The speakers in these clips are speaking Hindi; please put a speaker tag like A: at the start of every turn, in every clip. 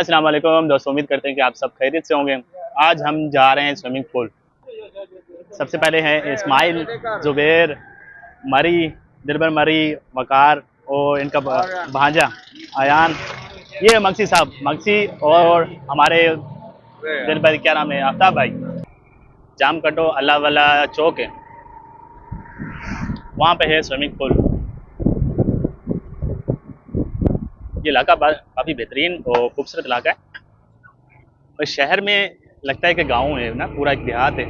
A: अस्सलाम वालेकुम दोस्तों, उम्मीद करते हैं कि आप सब खैरियत से होंगे। आज हम जा रहे हैं स्विमिंग पूल। सबसे पहले हैं इस्माइल, जुबैर, मरी, दिलबर मरी, वकार और इनका भांजा आयान। ये मक्सी साहब, मक्सी और हमारे दिलबर क्या नाम है, आफ्ताब भाई। जाम कटो अल्लाह वाला चौक है, वहाँ पे है स्विमिंग पूल। ये इलाका काफ़ी बेहतरीन और खूबसूरत इलाका है। और शहर में लगता है कि गांव है ना, पूरा एक देहात है।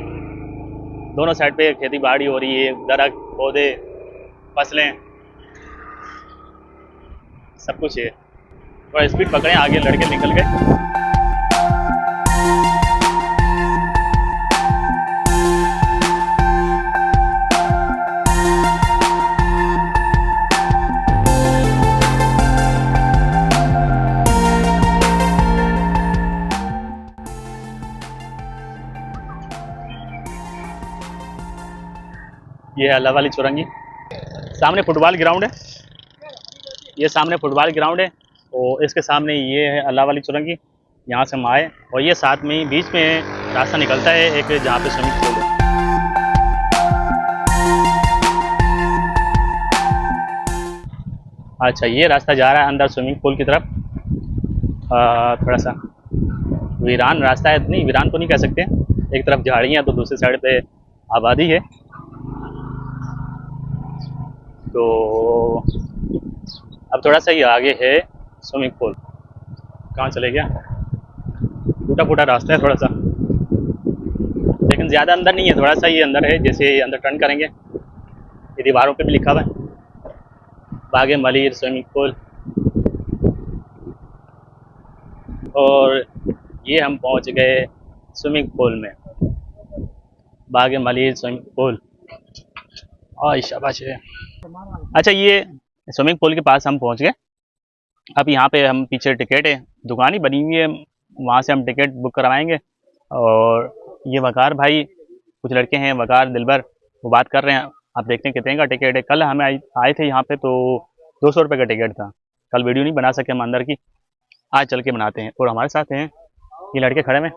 A: दोनों साइड पे खेती बाड़ी हो रही है, दरख्त, पौधे, फसलें, सब कुछ है। थोड़ा स्पीड पकड़े, आगे लड़के निकल गए। ये है अल्लाह वाली चौरंगी। सामने फुटबॉल ग्राउंड है, ये सामने फुटबॉल ग्राउंड है और इसके सामने ये है अल्लाह वाली चौरंगी। यहाँ से हम आए और ये साथ में ही बीच में रास्ता निकलता है एक, जहाँ पे स्विमिंग पूल है। अच्छा, ये रास्ता जा रहा है अंदर स्विमिंग पूल की तरफ। थोड़ा सा वीरान रास्ता है, नहीं वीरान तो नहीं कह सकते, एक तरफ झाड़ियाँ तो दूसरी साइड पे आबादी है। तो अब थोड़ा सा ही आगे है स्विमिंग पूल। कहाँ चले गया, टूटा फूटा रास्ता है थोड़ा सा, लेकिन ज़्यादा अंदर नहीं है, थोड़ा सा ही अंदर है। जैसे अंदर टर्न करेंगे, ये दीवारों पे भी लिखा हुआ है बागे मलिर स्विमिंग पूल। और ये हम पहुंच गए स्विमिंग पूल में, बागे मलिर स्विमिंग पूल। और शाबाश है। अच्छा, ये स्विमिंग पूल के पास हम पहुंच गए। अब यहाँ पे हम पीछे टिकट है, दुकान ही बनी हुई है, वहाँ से हम टिकट बुक करवाएंगे। और ये वकार भाई, कुछ लड़के हैं वकार, दिलबर, वो बात कर रहे हैं। आप देखते हैं कितने का टिकट है। कल हमें आए थे यहाँ पे तो 200 रुपये का टिकट था। कल वीडियो नहीं बना सके हम अंदर की, आज चल के बनाते हैं। और हमारे साथ हैं ये लड़के खड़े में।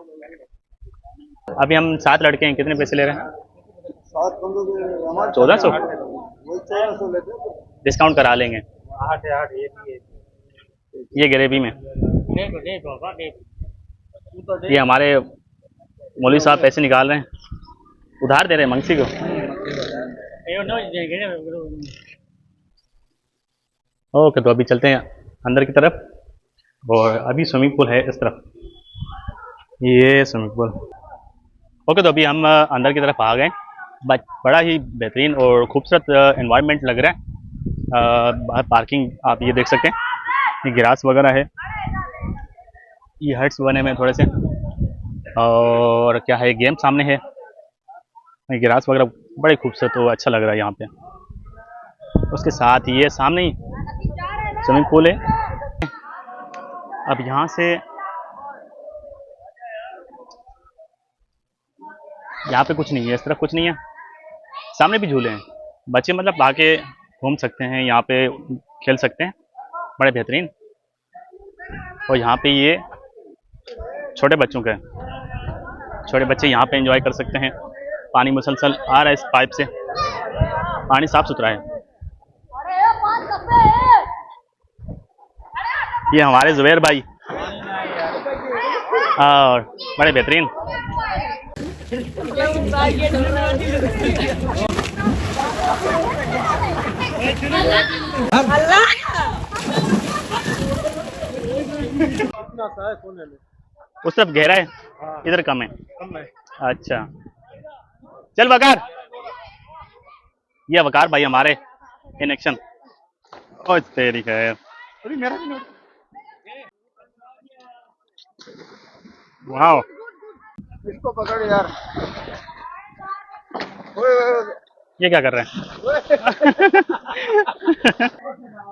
A: अभी हम 7 लड़के हैं। कितने पैसे ले रहे हैं? 1400 डिस्काउंट करा लेंगे।
B: 8
A: ये ग्रेवी में, ये हमारे मौलवी साहब पैसे निकाल रहे हैं, उधार दे रहे हैं मंगसी को। ओके, तो अभी चलते हैं अंदर की तरफ। और अभी स्विमिंग पूल है इस तरफ, ये स्विमिंग पूल। ओके, तो अभी हम अंदर की तरफ आ गए। बड़ा ही बेहतरीन और खूबसूरत एनवायरनमेंट लग रहा है। बाहर पार्किंग आप ये देख सकते हैं, ये ग्रास वगैरह है, ये हट्स बने हुए हैं थोड़े से। और क्या है, गेम सामने है, ग्रास वगैरह बड़े खूबसूरत और अच्छा लग रहा है यहाँ पे। उसके साथ ये सामने ही स्विमिंग पूल है। अब यहाँ से यहाँ पे कुछ नहीं है, इस तरफ कुछ नहीं है। सामने भी झूले हैं, बच्चे मतलब आके घूम सकते हैं, यहाँ पे खेल सकते हैं, बड़े बेहतरीन। और यहाँ पे ये छोटे बच्चों का है, छोटे बच्चे यहाँ पे एंजॉय कर सकते हैं। पानी मुसलसल आ रहा है इस पाइप से, पानी साफ सुथरा है। ये हमारे जुबैर भाई और बड़े बेहतरीन। उस तरफ गहरा है, इधर कम है। अच्छा, चल वकार, ये वकार भाई हमारे इन एक्शन। ओ तेरी है, अरे मेरा भी नोट। वाओ,
B: इसको पकड़ यार।
A: ये क्या कर रहे हैं?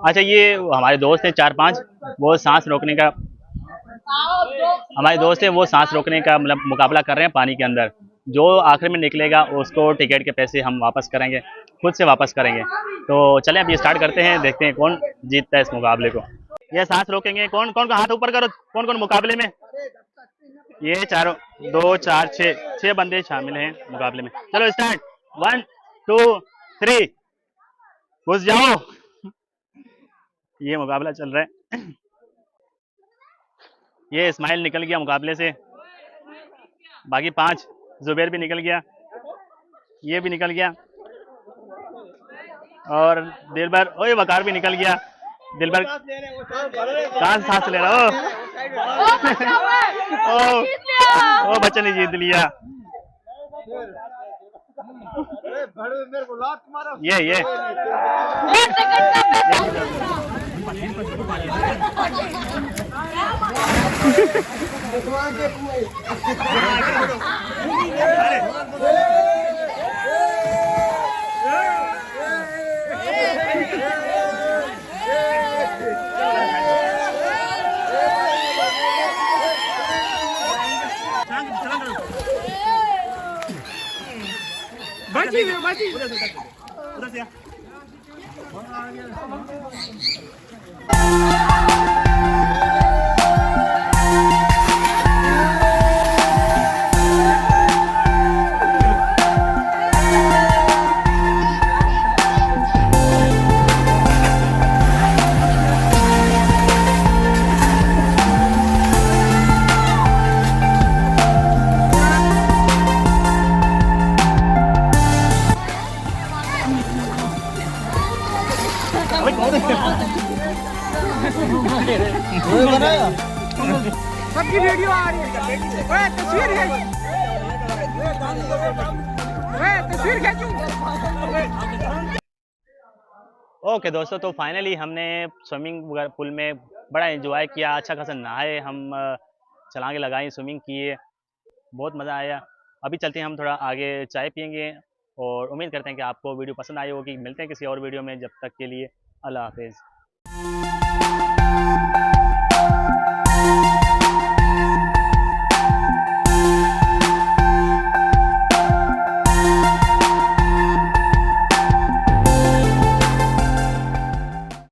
A: अच्छा, ये हमारे दोस्त हैं 4-5, वो सांस रोकने का, हमारे दोस्त हैं वो सांस रोकने का मतलब मुकाबला कर रहे हैं पानी के अंदर। जो आखिर में निकलेगा उसको टिकट के पैसे हम वापस करेंगे, खुद से वापस करेंगे। तो चलें अब ये स्टार्ट करते हैं, देखते हैं कौन जीतता है इस मुकाबले को। ये सांस रोकेंगे। कौन कौन का हाथ ऊपर करो, कौन कौन मुकाबले में? ये चारों, 2 4 6 बंदे शामिल हैं मुकाबले में। चलो स्टार्ट, 1 2 3, घुस जाओ। ये मुकाबला चल रहा है। ये इस्माइल निकल गया मुकाबले से, बाकी 5, जुबैर भी निकल गया, ये भी निकल गया, और दिलबर, ओए वकार भी निकल गया। दिलबर कहाँ से सांस ले रहा हो? ओ बच्चे ने जीत लिया।
B: मेरे को लात मारा।
A: ये उधर से
B: सबकी वीडियो आ रही है। ओए तस्वीर है, ओए तस्वीर खींचूं।
A: ओके दोस्तों, तो फाइनली हमने स्विमिंग पूल में बड़ा एंजॉय किया, अच्छा खासा नहाए हम, छलांगे लगाई, स्विमिंग किए, बहुत मज़ा आया। अभी चलते हैं हम थोड़ा आगे चाय पियेंगे, और उम्मीद करते हैं कि आपको वीडियो पसंद आई होगी। मिलते हैं किसी और वीडियो में, जब तक के लिए अल्लाह हाफिज़।